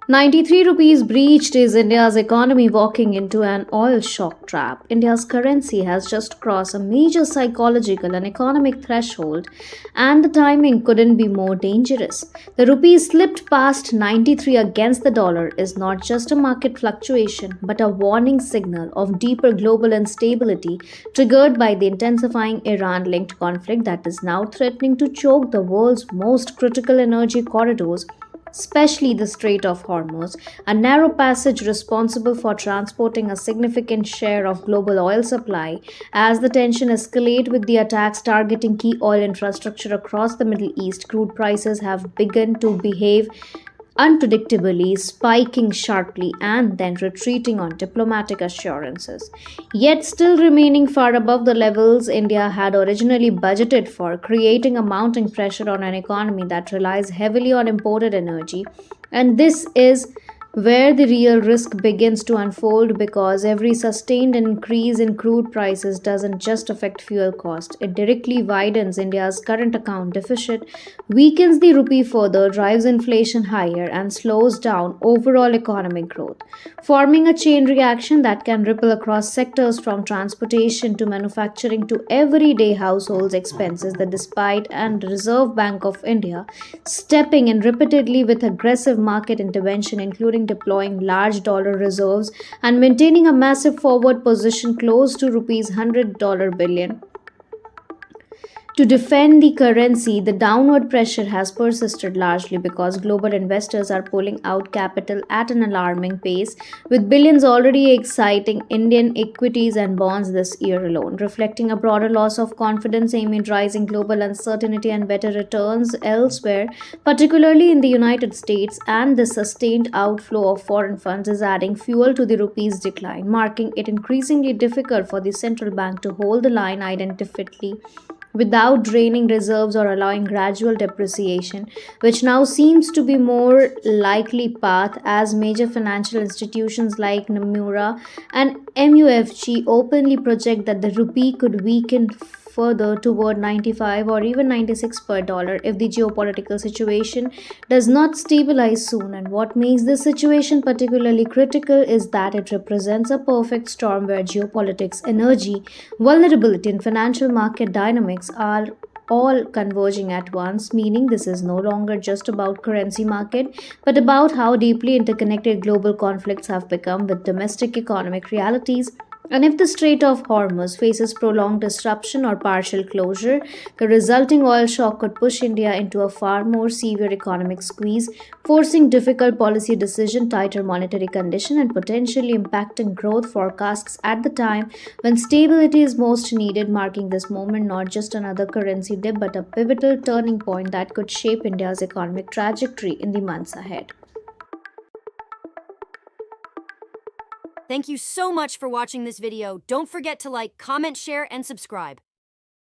93 rupees breached is India's economy walking into an oil shock trap. India's currency has just crossed a major psychological and economic threshold, and the timing couldn't be more dangerous. The rupee slipped past 93 against the dollar is not just a market fluctuation but a warning signal of deeper global instability triggered by the intensifying Iran linked conflict that is now threatening to choke the world's most critical energy corridors, especially the Strait of Hormuz, a narrow passage responsible for transporting a significant share of global oil supply. As the tension escalates with the attacks targeting key oil infrastructure across the Middle East, crude prices have begun to behave unpredictably, spiking sharply and then retreating on diplomatic assurances, yet still remaining far above the levels India had originally budgeted for, creating a mounting pressure on an economy that relies heavily on imported energy. And this is where the real risk begins to unfold because every sustained increase in crude prices doesn't just affect fuel cost, it directly widens India's current account deficit, weakens the rupee further, drives inflation higher, and slows down overall economic growth, forming a chain reaction that can ripple across sectors from transportation to manufacturing to everyday households expenses. The despite and Reserve Bank of India stepping in repeatedly with aggressive market intervention, including deploying large dollar reserves and maintaining a massive forward position close to rupees 100 billion to defend the currency. The downward pressure has persisted largely because global investors are pulling out capital at an alarming pace, with billions already exciting Indian equities and bonds this year alone, reflecting a broader loss of confidence amid rising global uncertainty and better returns elsewhere, particularly in the United States. And the sustained outflow of foreign funds is adding fuel to the rupee's decline, marking it increasingly difficult for the central bank to hold the line identically without draining reserves or allowing gradual depreciation, which now seems to be more likely path as major financial institutions like Nomura and MUFG openly project that the rupee could weaken further toward 95 or even 96 per dollar if the geopolitical situation does not stabilize soon. And what makes this situation particularly critical is that it represents a perfect storm where geopolitics, energy, vulnerability, and financial market dynamics are all converging at once, meaning this is no longer just about currency market but about how deeply interconnected global conflicts have become with domestic economic realities. And if the Strait of Hormuz faces prolonged disruption or partial closure, the resulting oil shock could push India into a far more severe economic squeeze, forcing difficult policy decision, tighter monetary condition, and potentially impacting growth forecasts at the time when stability is most needed, marking this moment not just another currency dip but a pivotal turning point that could shape India's economic trajectory in the months ahead. Thank you so much for watching this video. Don't forget to like, comment, share, and subscribe.